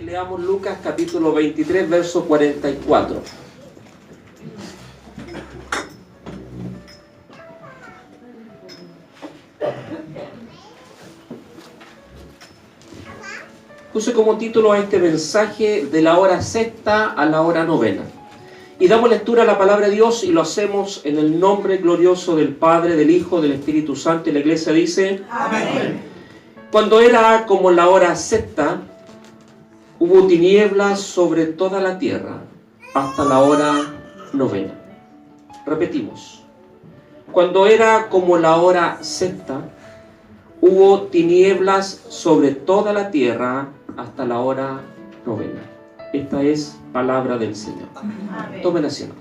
leamos Lucas capítulo 23, verso 44. Puse como título a este mensaje de la hora sexta a la hora novena. Y damos lectura a la palabra de Dios y lo hacemos en el nombre glorioso del Padre, del Hijo, del Espíritu Santo. Y la iglesia dice: Amén. Cuando era como la hora sexta, hubo tinieblas sobre toda la tierra hasta la hora novena. Repetimos. Cuando era como la hora sexta, hubo tinieblas sobre toda la tierra hasta la hora novena. Esta es palabra del Señor. Amén. Tomen asiento.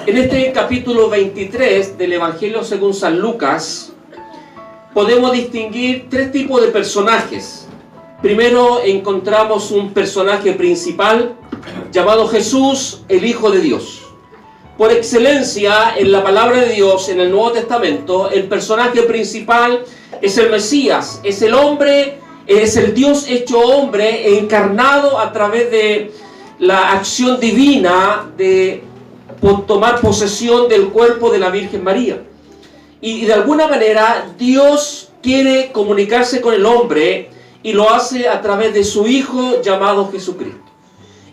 En este capítulo 23 del Evangelio según San Lucas, podemos distinguir tres tipos de personajes. Primero encontramos un personaje principal llamado Jesús, el Hijo de Dios. Por excelencia, en la palabra de Dios, en el Nuevo Testamento, el personaje principal es el Mesías, es el hombre, es el Dios hecho hombre e encarnado a través de la acción divina de tomar posesión del cuerpo de la Virgen María. Y de alguna manera Dios quiere comunicarse con el hombre y lo hace a través de su Hijo llamado Jesucristo.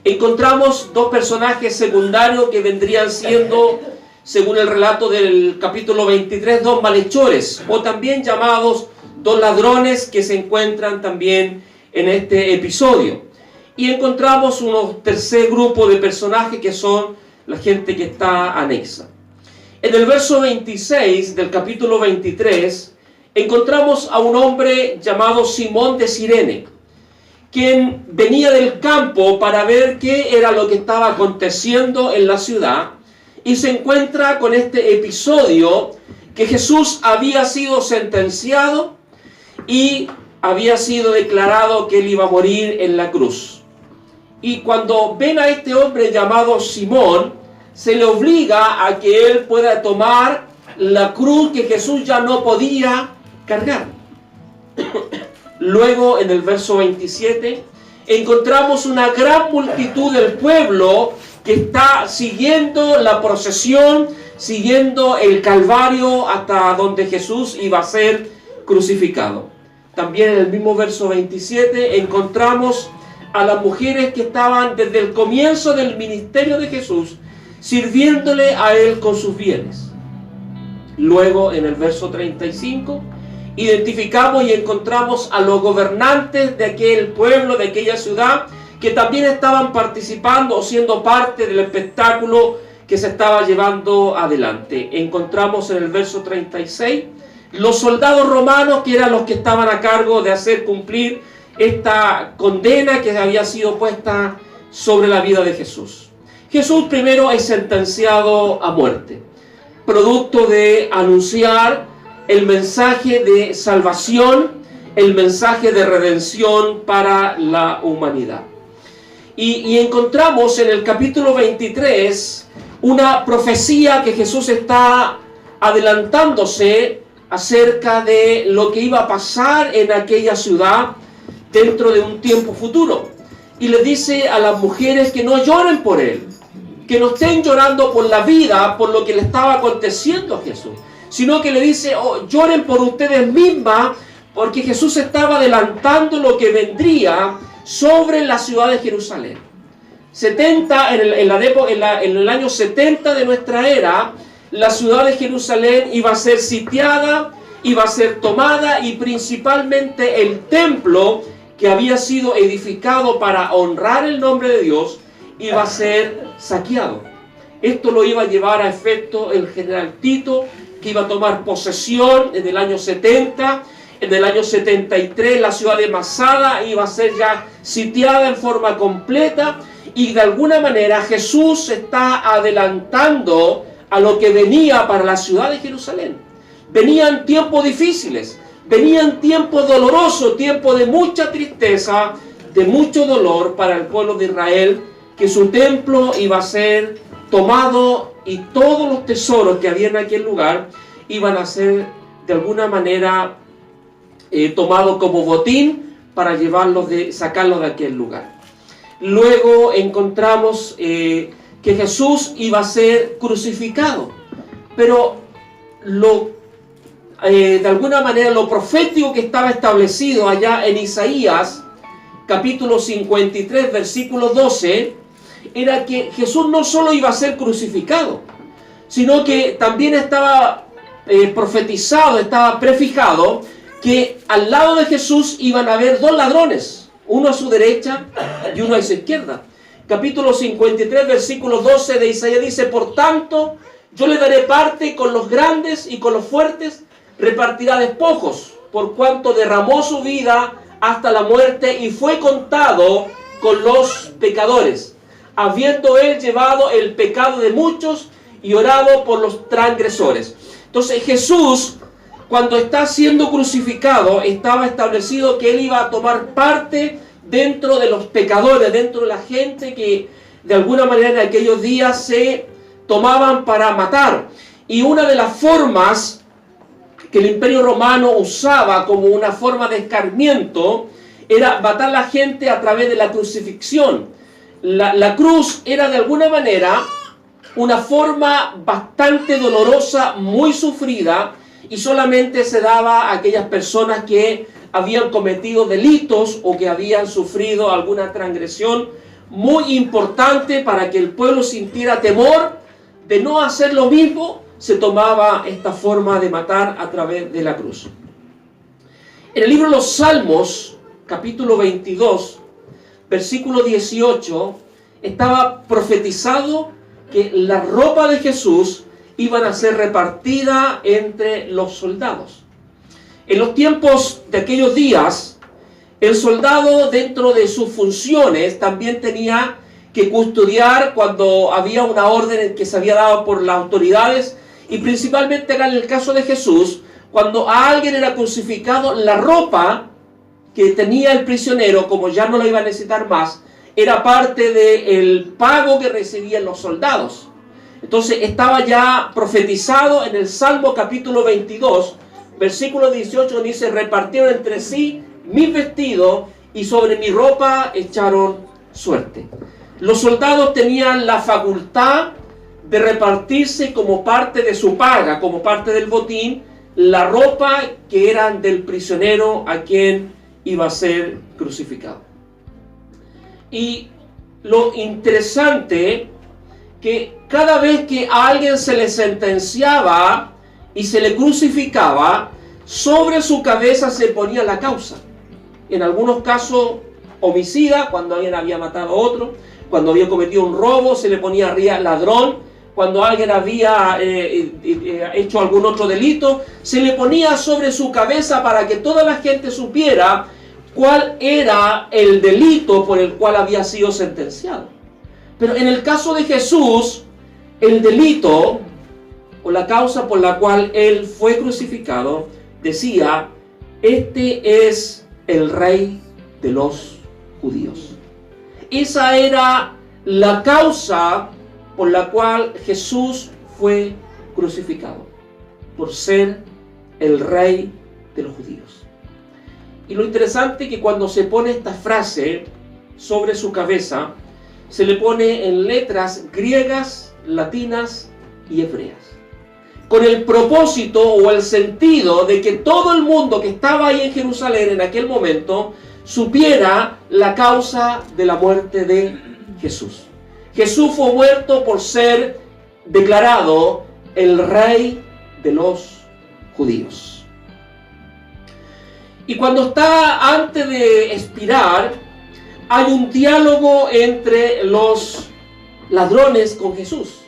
Encontramos dos personajes secundarios que vendrían siendo, según el relato del capítulo 23, dos malhechores, o también llamados dos ladrones, que se encuentran también en este episodio. Y encontramos un tercer grupo de personajes que son la gente que está anexa. En el verso 26 del capítulo 23 encontramos a un hombre llamado Simón de Cirene, quien venía del campo para ver qué era lo que estaba aconteciendo en la ciudad, y se encuentra con este episodio que Jesús había sido sentenciado y había sido declarado que él iba a morir en la cruz. Y cuando ven a este hombre llamado Simón, se le obliga a que él pueda tomar la cruz que Jesús ya no podía cargar. Luego, en el verso 27, encontramos una gran multitud del pueblo que está siguiendo la procesión, siguiendo el Calvario hasta donde Jesús iba a ser crucificado. También en el mismo verso 27 encontramos a las mujeres que estaban desde el comienzo del ministerio de Jesús sirviéndole a él con sus bienes. Luego, en el verso 35, identificamos y encontramos a los gobernantes de aquel pueblo, de aquella ciudad, que también estaban participando o siendo parte del espectáculo que se estaba llevando adelante. Encontramos en el verso 36 los soldados romanos, que eran los que estaban a cargo de hacer cumplir esta condena que había sido puesta sobre la vida de Jesús. Jesús primero es sentenciado a muerte, producto de anunciar el mensaje de salvación, el mensaje de redención para la humanidad. Y encontramos en el capítulo 23 una profecía que Jesús está adelantándose acerca de lo que iba a pasar en aquella ciudad dentro de un tiempo futuro. Y le dice a las mujeres que no lloren por él, que no estén llorando por la vida, por lo que le estaba aconteciendo a Jesús, sino que le dice: lloren por ustedes mismas, porque Jesús estaba adelantando lo que vendría sobre la ciudad de Jerusalén. En el año 70 de nuestra era, la ciudad de Jerusalén iba a ser sitiada, iba a ser tomada, y principalmente el templo que había sido edificado para honrar el nombre de Dios iba a ser saqueado. Esto lo iba a llevar a efecto el general Tito, que iba a tomar posesión en el año 70. En el año 73 la ciudad de Masada iba a ser ya sitiada en forma completa, y de alguna manera Jesús está adelantando a lo que venía para la ciudad de Jerusalén. Venían tiempos difíciles, venían tiempos dolorosos, tiempos de mucha tristeza, de mucho dolor para el pueblo de Israel, que su templo iba a ser tomado y todos los tesoros que había en aquel lugar iban a ser de alguna manera tomados como botín para sacarlos de aquel lugar. Luego encontramos que Jesús iba a ser crucificado, pero de alguna manera lo profético que estaba establecido allá en Isaías, capítulo 53, versículo 12, era que Jesús no solo iba a ser crucificado, sino que también estaba profetizado, estaba prefijado, que al lado de Jesús iban a haber dos ladrones, uno a su derecha y uno a su izquierda. Capítulo 53, versículo 12 de Isaías dice: por tanto, yo le daré parte con los grandes y con los fuertes repartirá despojos, por cuanto derramó su vida hasta la muerte y fue contado con los pecadores, habiendo él llevado el pecado de muchos y orado por los transgresores. Entonces Jesús, cuando está siendo crucificado, estaba establecido que él iba a tomar parte dentro de los pecadores, dentro de la gente que de alguna manera en aquellos días se tomaban para matar. Y una de las formas que el Imperio Romano usaba como una forma de escarmiento era matar a la gente a través de la crucifixión. La cruz era de alguna manera una forma bastante dolorosa, muy sufrida, y solamente se daba a aquellas personas que habían cometido delitos o que habían sufrido alguna transgresión muy importante. Para que el pueblo sintiera temor de no hacer lo mismo, se tomaba esta forma de matar a través de la cruz. En el libro de los Salmos, capítulo 22, versículo 18, estaba profetizado que la ropa de Jesús iban a ser repartida entre los soldados. En los tiempos de aquellos días, el soldado, dentro de sus funciones, también tenía que custodiar cuando había una orden que se había dado por las autoridades, y principalmente acá en el caso de Jesús, cuando a alguien era crucificado, la ropa que tenía el prisionero, como ya no la iba a necesitar más, era parte del pago que recibían los soldados. Entonces estaba ya profetizado en el Salmo capítulo 22, versículo 18, donde dice: repartieron entre sí mis vestidos y sobre mi ropa echaron suerte. Los soldados tenían la facultad de repartirse como parte de su paga, como parte del botín, la ropa que eran del prisionero a quien iba a ser crucificado. Y lo interesante, que cada vez que a alguien se le sentenciaba y se le crucificaba, sobre su cabeza se ponía la causa. En algunos casos, homicida, cuando alguien había matado a otro; cuando había cometido un robo, se le ponía arriba ladrón; cuando alguien había hecho algún otro delito, se le ponía sobre su cabeza para que toda la gente supiera cuál era el delito por el cual había sido sentenciado. Pero en el caso de Jesús, el delito o la causa por la cual él fue crucificado decía: este es el Rey de los judíos. Esa era la causa por la cual Jesús fue crucificado, por ser el Rey de los judíos. Y lo interesante es que cuando se pone esta frase sobre su cabeza, se le pone en letras griegas, latinas y hebreas, con el propósito o el sentido de que todo el mundo que estaba ahí en Jerusalén en aquel momento supiera la causa de la muerte de Jesús. Jesús fue muerto por ser declarado el Rey de los judíos. Y cuando está antes de expirar, hay un diálogo entre los ladrones con Jesús.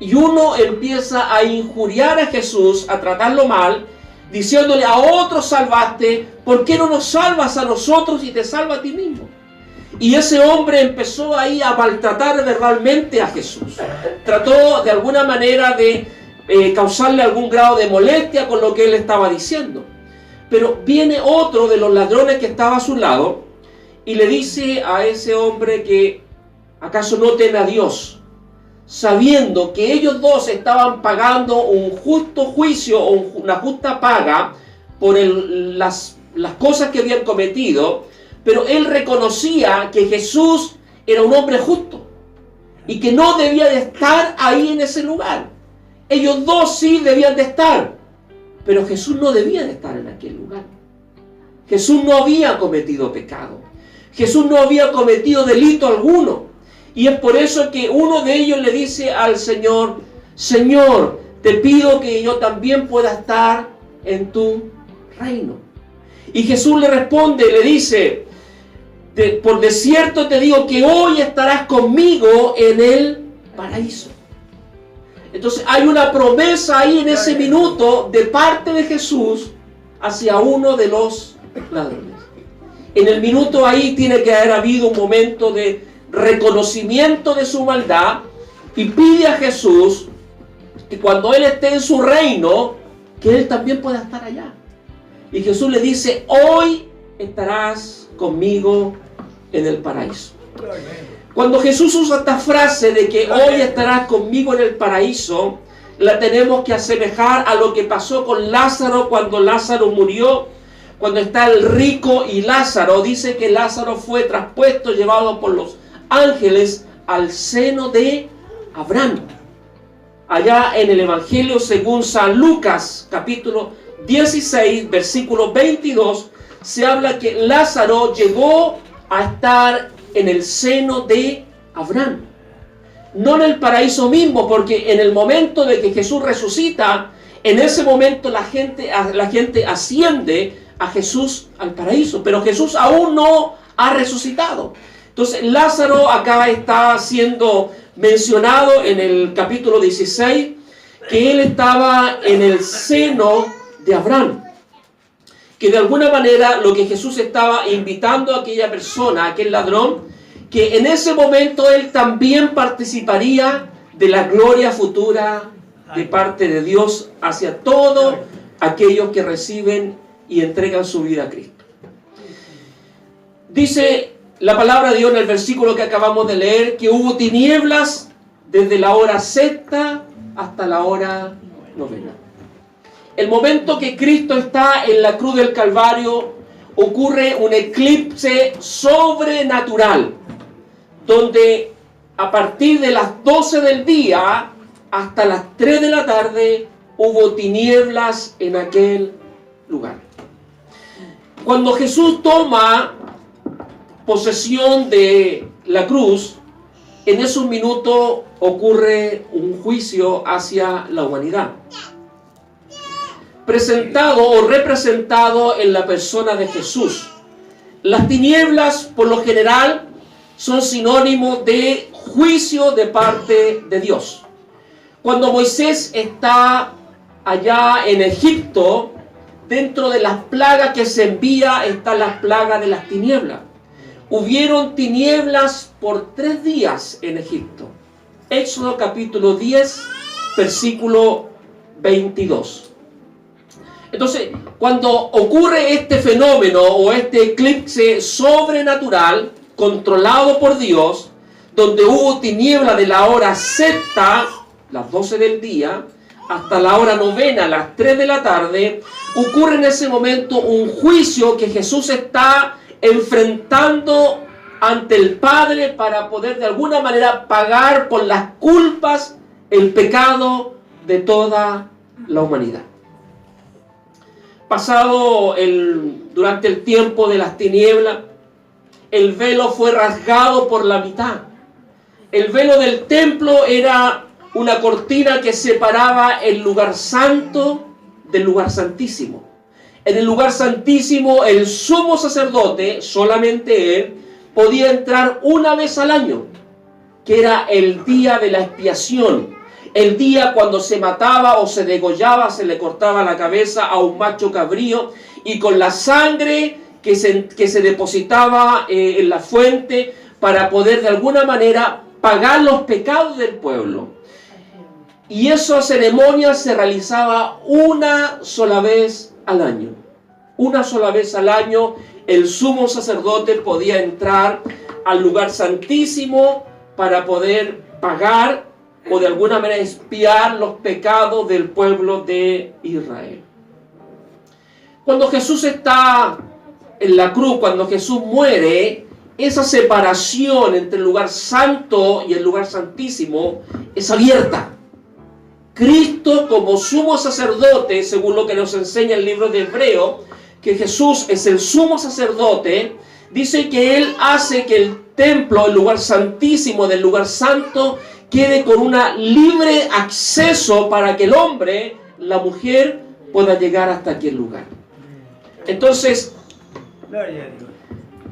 Y uno empieza a injuriar a Jesús, a tratarlo mal, diciéndole: a otros salvaste, ¿por qué no nos salvas a nosotros y te salva a ti mismo? Y ese hombre empezó ahí a maltratar verbalmente a Jesús. Trató de alguna manera de causarle algún grado de molestia con lo que él estaba diciendo. Pero viene otro de los ladrones que estaba a su lado y le dice a ese hombre que ¿acaso no teme a Dios, sabiendo que ellos dos estaban pagando un justo juicio o una justa paga por las las cosas que habían cometido, pero él reconocía que Jesús era un hombre justo y que no debía de estar ahí en ese lugar. Ellos dos sí debían de estar, pero Jesús no debía de estar en aquel lugar. Jesús no había cometido pecado. Jesús no había cometido delito alguno. Y es por eso que uno de ellos le dice al Señor: Señor, te pido que yo también pueda estar en tu reino. Y Jesús le responde, le dice: por de cierto te digo que hoy estarás conmigo en el paraíso. Entonces hay una promesa ahí en ese minuto de parte de Jesús hacia uno de los ladrones. En el minuto ahí tiene que haber habido un momento de reconocimiento de su maldad, y pide a Jesús que cuando Él esté en su reino, que Él también pueda estar allá. Y Jesús le dice: hoy estarás conmigo en el paraíso. Cuando Jesús usa esta frase de que hoy estarás conmigo en el paraíso, la tenemos que asemejar a lo que pasó con Lázaro cuando Lázaro murió. Cuando está el rico y Lázaro, dice que Lázaro fue traspuesto, llevado por los ángeles al seno de Abraham. Allá en el Evangelio según San Lucas, capítulo 16, versículo 22, se habla que Lázaro llegó a estar en el seno de Abraham. No en el paraíso mismo, porque en el momento de que Jesús resucita, en ese momento la gente asciende a Jesús al paraíso, pero Jesús aún no ha resucitado. Entonces Lázaro acá está siendo mencionado en el capítulo 16, que él estaba en el seno de Abraham, que de alguna manera lo que Jesús estaba invitando a aquella persona, a aquel ladrón, que en ese momento él también participaría de la gloria futura de parte de Dios hacia todos aquellos que reciben y entregan su vida a Cristo. Dice la palabra de Dios en el versículo que acabamos de leer, que hubo tinieblas desde la hora sexta hasta la hora novena. El momento que Cristo está en la cruz del Calvario, ocurre un eclipse sobrenatural, donde a partir de las 12 del día hasta las 3 de la tarde hubo tinieblas en aquel lugar. Cuando Jesús toma posesión de la cruz, en esos minutos ocurre un juicio hacia la humanidad, presentado o representado en la persona de Jesús. Las tinieblas, por lo general, son sinónimos de juicio de parte de Dios. Cuando Moisés está allá en Egipto, dentro de las plagas que se envía están las plagas de las tinieblas. Hubieron tinieblas por 3 días en Egipto. Éxodo capítulo 10, versículo 22. Entonces, cuando ocurre este fenómeno o este eclipse sobrenatural, controlado por Dios, donde hubo tiniebla de la hora sexta, las 12 del día, hasta la hora novena, las 3 de la tarde, ocurre en ese momento un juicio que Jesús está enfrentando ante el Padre para poder de alguna manera pagar por las culpas, el pecado de toda la humanidad. Durante el tiempo de las tinieblas, el velo fue rasgado por la mitad. El velo del templo era una cortina que separaba el lugar santo del lugar santísimo. En el lugar santísimo, el sumo sacerdote, solamente él, podía entrar una vez al año, que era el día de la expiación, el día cuando se mataba o se degollaba, se le cortaba la cabeza a un macho cabrío, y con la sangre que se depositaba en la fuente para poder de alguna manera pagar los pecados del pueblo. Y esa ceremonia se realizaba una sola vez al año. Una sola vez al año el sumo sacerdote podía entrar al lugar santísimo para poder pagar o de alguna manera expiar los pecados del pueblo de Israel. Cuando Jesús está en la cruz, cuando Jesús muere, esa separación entre el lugar santo y el lugar santísimo es abierta. Cristo, como sumo sacerdote, según lo que nos enseña el libro de Hebreo, que Jesús es el sumo sacerdote, dice que Él hace que el templo, el lugar santísimo del lugar santo, quede con un libre acceso para que el hombre, la mujer, pueda llegar hasta aquel lugar. Entonces,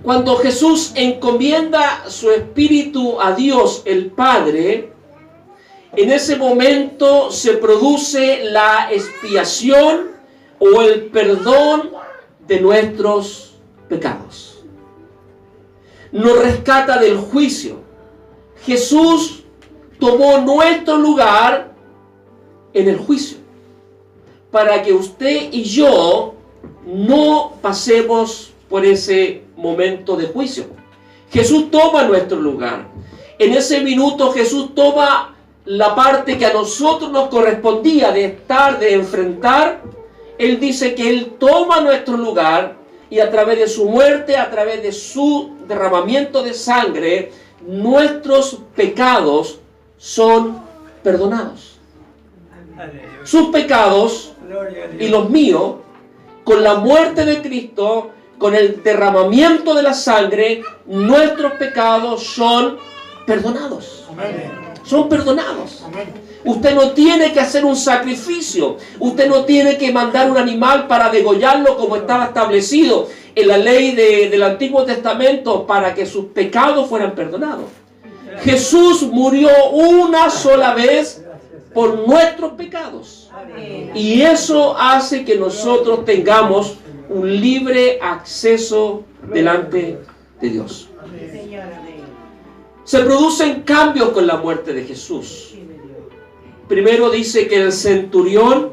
cuando Jesús encomienda su espíritu a Dios, el Padre, en ese momento se produce la expiación o el perdón de nuestros pecados. Nos rescata del juicio. Jesús tomó nuestro lugar en el juicio, para que usted y yo no pasemos por ese momento de juicio. Jesús toma nuestro lugar. En ese minuto Jesús toma la parte que a nosotros nos correspondía de estar, de enfrentar. Él dice que Él toma nuestro lugar y a través de su muerte, a través de su derramamiento de sangre, nuestros pecados son perdonados. Sus pecados y los míos, con la muerte de Cristo, con el derramamiento de la sangre, nuestros pecados son perdonados. Son perdonados. Usted no tiene que hacer un sacrificio. Usted no tiene que mandar un animal para degollarlo como estaba establecido en la ley del Antiguo Testamento para que sus pecados fueran perdonados. Jesús murió una sola vez por nuestros pecados. Y eso hace que nosotros tengamos un libre acceso delante de Dios. Se producen cambios con la muerte de Jesús. Primero dice que el centurión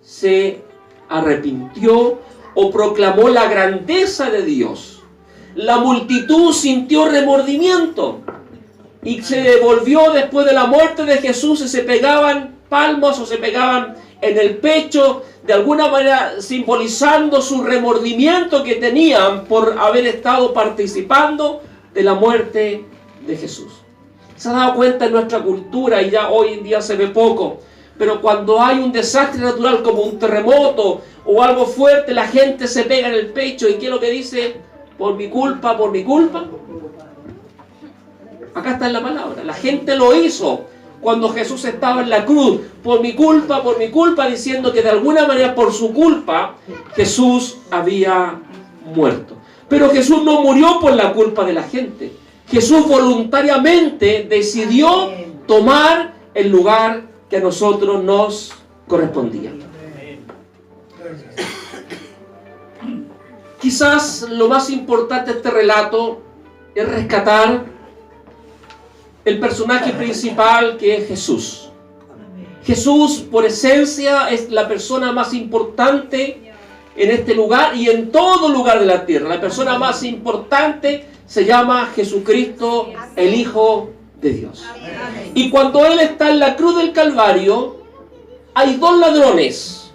se arrepintió o proclamó la grandeza de Dios. La multitud sintió remordimiento y se devolvió después de la muerte de Jesús y se pegaban palmas o se pegaban en el pecho, de alguna manera simbolizando su remordimiento que tenían por haber estado participando de la muerte de Jesús. Se ha dado cuenta en nuestra cultura, y ya hoy en día se ve poco, pero cuando hay un desastre natural como un terremoto o algo fuerte, la gente se pega en el pecho. ¿Y qué es lo que dice? Por mi culpa, por mi culpa. Acá está en la palabra. La gente lo hizo cuando Jesús estaba en la cruz. Por mi culpa, diciendo que de alguna manera por su culpa Jesús había muerto. Pero Jesús no murió por la culpa de la gente. Jesús voluntariamente decidió tomar el lugar que a nosotros nos correspondía. Quizás lo más importante de este relato es rescatar el personaje principal, que es Jesús. Jesús, por esencia, es la persona más importante en este lugar y en todo lugar de la tierra. La persona más importante se llama Jesucristo, el Hijo de Dios. Y cuando Él está en la cruz del Calvario, hay dos ladrones,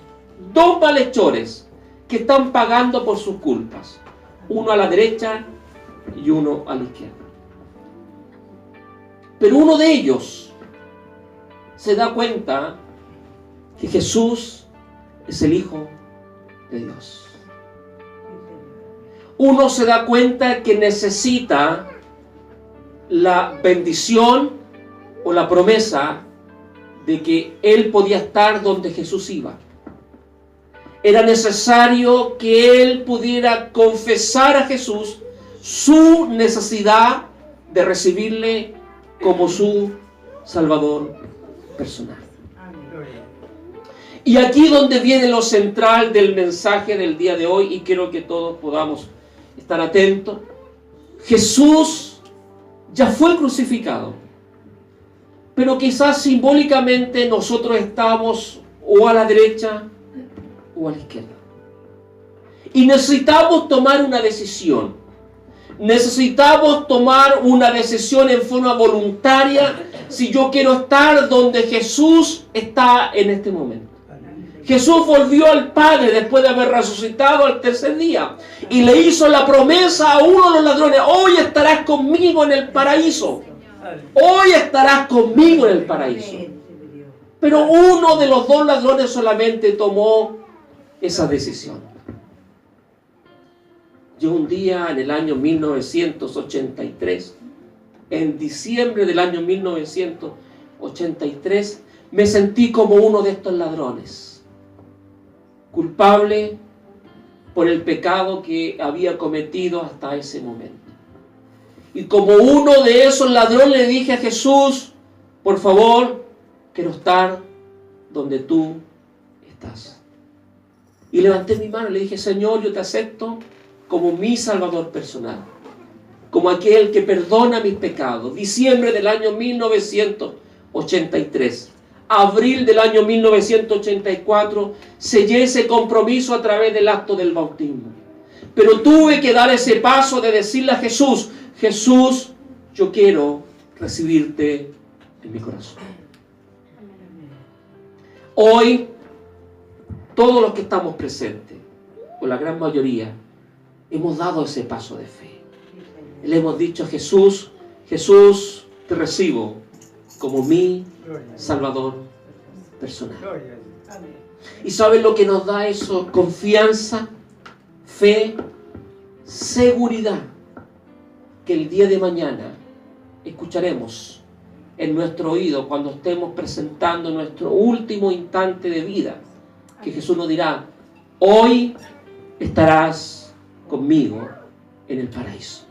dos malhechores, que están pagando por sus culpas. Uno a la derecha y uno a la izquierda. Pero uno de ellos se da cuenta que Jesús es el Hijo de Dios. Uno se da cuenta que necesita la bendición o la promesa de que él podía estar donde Jesús iba. Era necesario que él pudiera confesar a Jesús su necesidad de recibirle como su Salvador personal. Y aquí donde viene lo central del mensaje del día de hoy, y quiero que todos podamos estar atentos. Jesús ya fue crucificado, pero quizás simbólicamente nosotros estamos o a la derecha o a la izquierda. Y necesitamos tomar una decisión. Necesitamos tomar una decisión en forma voluntaria si yo quiero estar donde Jesús está en este momento. Jesús volvió al Padre después de haber resucitado al tercer día y le hizo la promesa a uno de los ladrones: hoy estarás conmigo en el paraíso. Hoy estarás conmigo en el paraíso. Pero uno de los dos ladrones solamente tomó esa decisión. Yo un día en el año 1983, en diciembre del año 1983, me sentí como uno de estos ladrones, culpable por el pecado que había cometido hasta ese momento. Y como uno de esos ladrones le dije a Jesús: por favor, quiero estar donde tú estás. Y levanté mi mano y le dije: Señor, yo te acepto como mi Salvador personal, como aquel que perdona mis pecados. Diciembre del año 1983. Abril del año 1984 sellé ese compromiso a través del acto del bautismo. Pero tuve que dar ese paso de decirle a Jesús: Jesús, yo quiero recibirte en mi corazón. Hoy, todos los que estamos presentes, o la gran mayoría, hemos dado ese paso de fe. Le hemos dicho a Jesús: Jesús, te recibo como mi Salvador personal. ¿Y saben lo que nos da eso? Confianza, fe, seguridad. Que el día de mañana escucharemos en nuestro oído, cuando estemos presentando nuestro último instante de vida, que Jesús nos dirá: hoy estarás conmigo en el paraíso.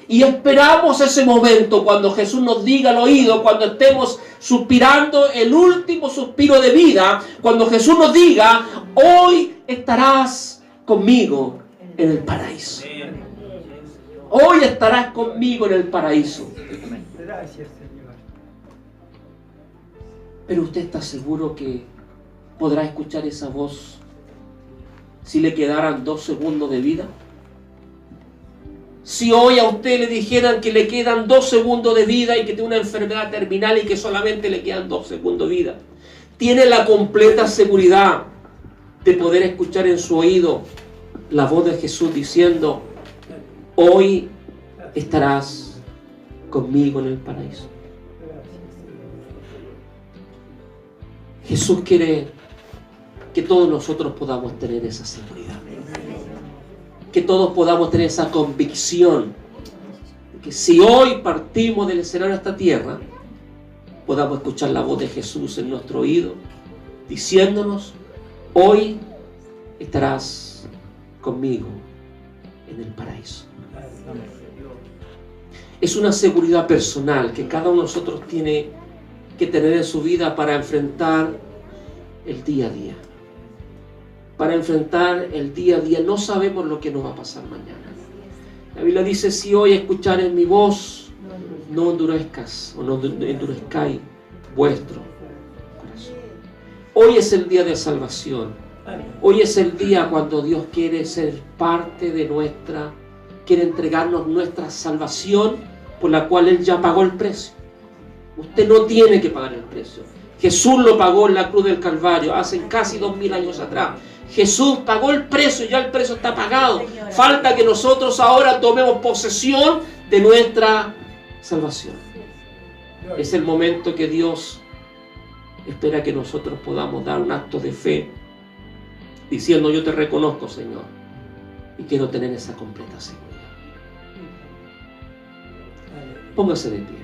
Y esperamos ese momento cuando Jesús nos diga al oído, cuando estemos suspirando el último suspiro de vida, cuando Jesús nos diga: hoy estarás conmigo en el paraíso. Hoy estarás conmigo en el paraíso. Gracias, Señor. Pero usted está seguro que podrá escuchar esa voz si le quedaran 2 segundos de vida. Si hoy a usted le dijeran que le quedan 2 segundos de vida y que tiene una enfermedad terminal y que solamente le quedan 2 segundos de vida, tiene la completa seguridad de poder escuchar en su oído la voz de Jesús diciendo: hoy estarás conmigo en el paraíso. Jesús quiere que todos nosotros podamos tener esa seguridad, que todos podamos tener esa convicción, que si hoy partimos del escenario a esta tierra, podamos escuchar la voz de Jesús en nuestro oído diciéndonos: hoy estarás conmigo en el paraíso. Es una seguridad personal que cada uno de nosotros tiene que tener en su vida para enfrentar el día a día. Para enfrentar el día a día. No sabemos lo que nos va a pasar mañana. La Biblia dice: si hoy escuchares mi voz, no endurezcas o no endurezcáis vuestro corazón. Hoy es el día de salvación. Hoy es el día cuando Dios quiere ser parte de quiere entregarnos nuestra salvación, por la cual Él ya pagó el precio. Usted no tiene que pagar el precio. Jesús lo pagó en la cruz del Calvario hace casi 2000 años atrás. Jesús pagó el precio, ya el precio está pagado. Falta que nosotros ahora tomemos posesión de nuestra salvación. Es el momento que Dios espera que nosotros podamos dar un acto de fe, diciendo: yo te reconozco, Señor, y quiero tener esa completa seguridad. Póngase de pie.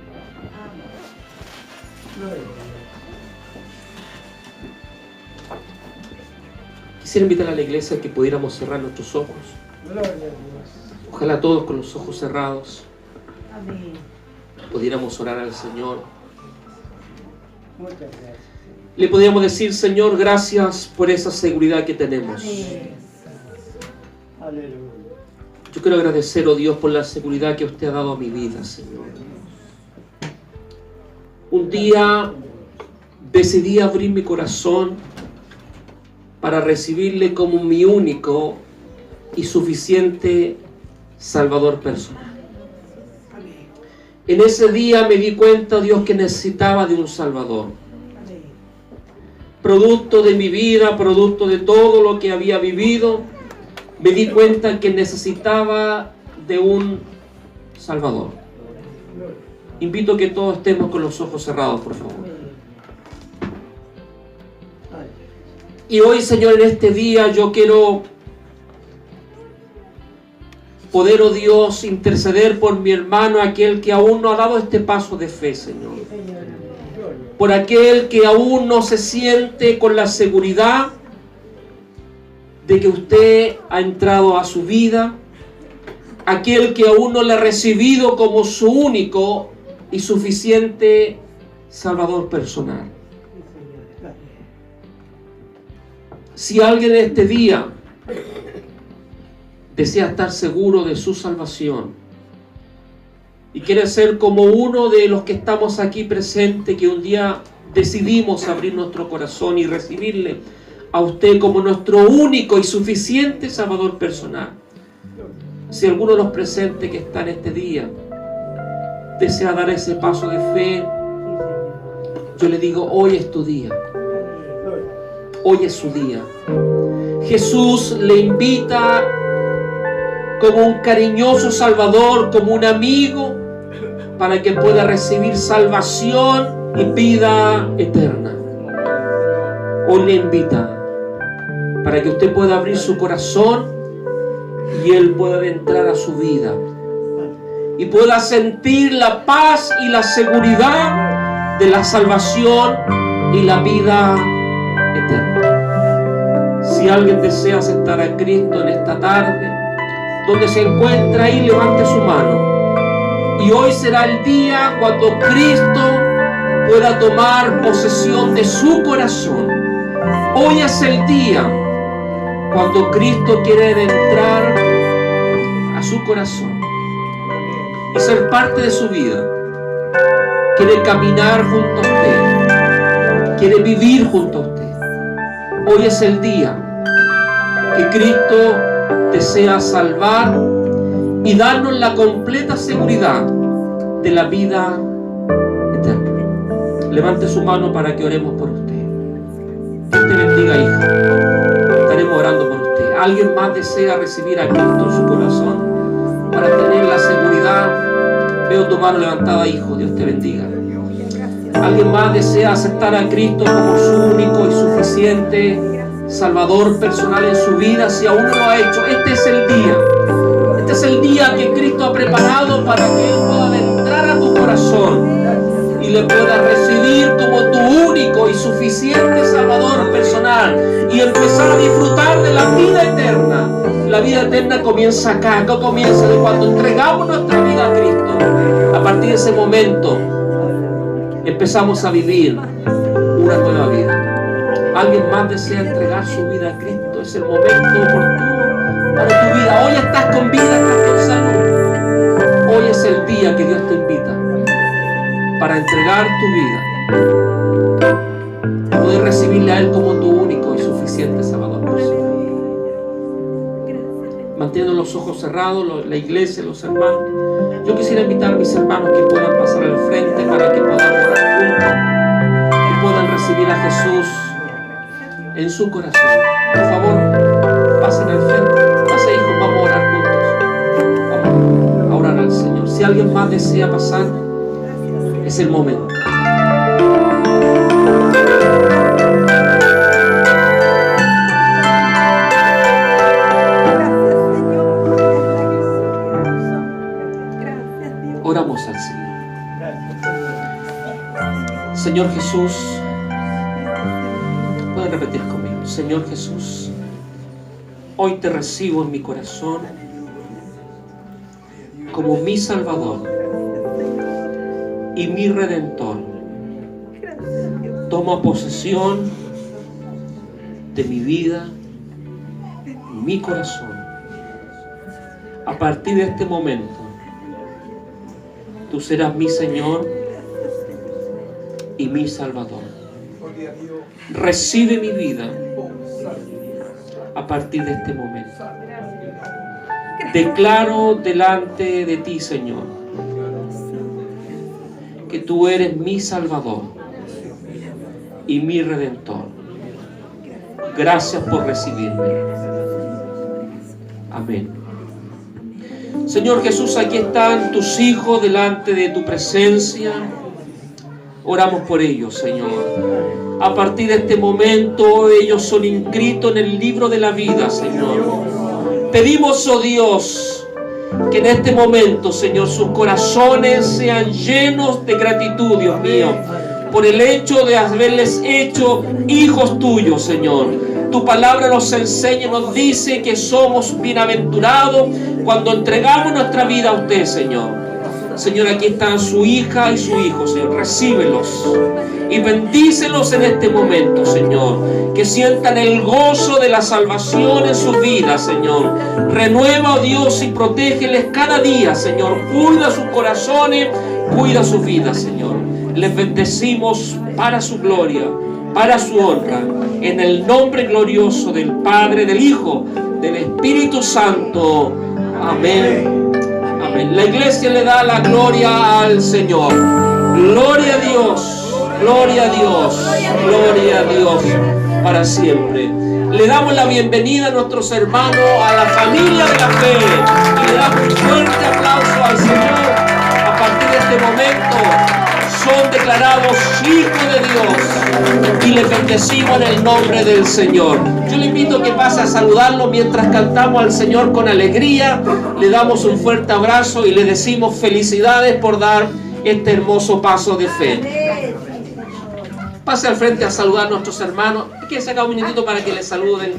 Quisiera invitar a la iglesia a que pudiéramos cerrar nuestros ojos. Ojalá todos con los ojos cerrados pudiéramos orar al Señor. Le podríamos decir: Señor, gracias por esa seguridad que tenemos. Yo quiero agradecer, oh Dios, por la seguridad que usted ha dado a mi vida, Señor. Un día decidí abrir mi corazón para recibirle como mi único y suficiente Salvador personal. En ese día me di cuenta, Dios, que necesitaba de un Salvador. producto de mi vida, producto de todo lo que había vivido, me di cuenta que necesitaba de un Salvador. Invito a que todos estemos con los ojos cerrados, por favor. Y hoy, Señor, en este día yo quiero poder, oh Dios, interceder por mi hermano, aquel que aún no ha dado este paso de fe, Señor. Por aquel que aún no se siente con la seguridad de que usted ha entrado a su vida, aquel que aún no le ha recibido como su único y suficiente Salvador personal. Si alguien en este día desea estar seguro de su salvación y quiere ser como uno de los que estamos aquí presentes, que un día decidimos abrir nuestro corazón y recibirle a usted como nuestro único y suficiente Salvador personal. Si alguno de los presentes que está en este día desea dar ese paso de fe, yo le digo, hoy es tu día. Hoy es su día. Jesús le invita como un cariñoso Salvador, como un amigo, para que pueda recibir salvación y vida eterna. Hoy le invita para que usted pueda abrir su corazón y Él pueda entrar a su vida y pueda sentir la paz y la seguridad de la salvación y la vida eterna. Si alguien desea aceptar a Cristo en esta tarde, donde se encuentra ahí, levante su mano. Y hoy será el día cuando Cristo pueda tomar posesión de su corazón. Hoy es el día cuando Cristo quiere entrar a su corazón y ser parte de su vida. Quiere caminar junto a usted, quiere vivir junto a usted. Hoy es el día que Cristo desea salvar y darnos la completa seguridad de la vida eterna. Levante su mano para que oremos por usted. Dios te bendiga, hija. Estaremos orando por usted. ¿Alguien más desea recibir a Cristo en su corazón para tener la seguridad? Veo tu mano levantada, hijo. Dios te bendiga. ¿Alguien más desea aceptar a Cristo como su único y suficiente Salvador personal en su vida? Si aún no lo ha hecho, este es el día. Este es el día que Cristo ha preparado para que Él pueda entrar a tu corazón y le puedas recibir como tu único y suficiente Salvador personal y empezar a disfrutar de la vida eterna. La vida eterna comienza acá comienza de cuando entregamos nuestra vida a Cristo. A partir de ese momento empezamos a vivir una nueva vida. ¿Alguien más desea entregar su vida a Cristo? Es el momento oportuno para tu vida. Hoy estás con vida, estás con salud. Hoy es el día que Dios te invita para entregar tu vida, poder recibirle a Él como tu único y suficiente Salvador personal. Manteniendo los ojos cerrados, la iglesia, los hermanos. Yo quisiera invitar a mis hermanos que puedan pasar al frente para que podamos orar juntos y puedan recibir a Jesús en su corazón. Por favor, pasen al frente. Pase, hijos, vamos a orar juntos. Vamos a orar al Señor. Si alguien más desea pasar, es el momento. Oramos al Señor. Señor Jesús, pueden repetir conmigo. Señor Jesús, hoy te recibo en mi corazón como mi Salvador y mi Redentor. Toma posesión de mi vida, mi corazón. A partir de este momento, tú serás mi Señor y mi Salvador. Recibe mi vida a partir de este momento. Declaro delante de ti, Señor, que tú eres mi Salvador y mi Redentor. Gracias por recibirme. Amén. Señor Jesús, aquí están tus hijos delante de tu presencia. Oramos por ellos, Señor. A partir de este momento, ellos son inscritos en el libro de la vida, Señor. Pedimos, oh Dios, que en este momento, Señor, sus corazones sean llenos de gratitud, Dios mío, por el hecho de haberles hecho hijos tuyos, Señor. Tu palabra nos enseña y nos dice que somos bienaventurados cuando entregamos nuestra vida a usted, Señor. Señor, aquí están su hija y su hijo, Señor. Recíbelos y bendícelos en este momento, Señor. Que sientan el gozo de la salvación en sus vidas, Señor. Renueva, oh Dios, y protégeles cada día, Señor. Cuida sus corazones, cuida sus vidas, Señor. Les bendecimos para su gloria, para su honra, en el nombre glorioso del Padre, del Hijo, del Espíritu Santo. Amén. Amén. La iglesia le da la gloria al Señor. Gloria a Dios, gloria a Dios, gloria a Dios para siempre. Le damos la bienvenida a nuestros hermanos, a la familia de la fe. Y le damos un fuerte aplauso al Señor. A partir de este momento son declarados hijos de Dios y les bendecimos en el nombre del Señor. Yo le invito a que pase a saludarlo mientras cantamos al Señor con alegría. Le damos un fuerte abrazo y le decimos felicidades por dar este hermoso paso de fe. Pase al frente a saludar a nuestros hermanos. Hay que sacar un minutito para que les saluden.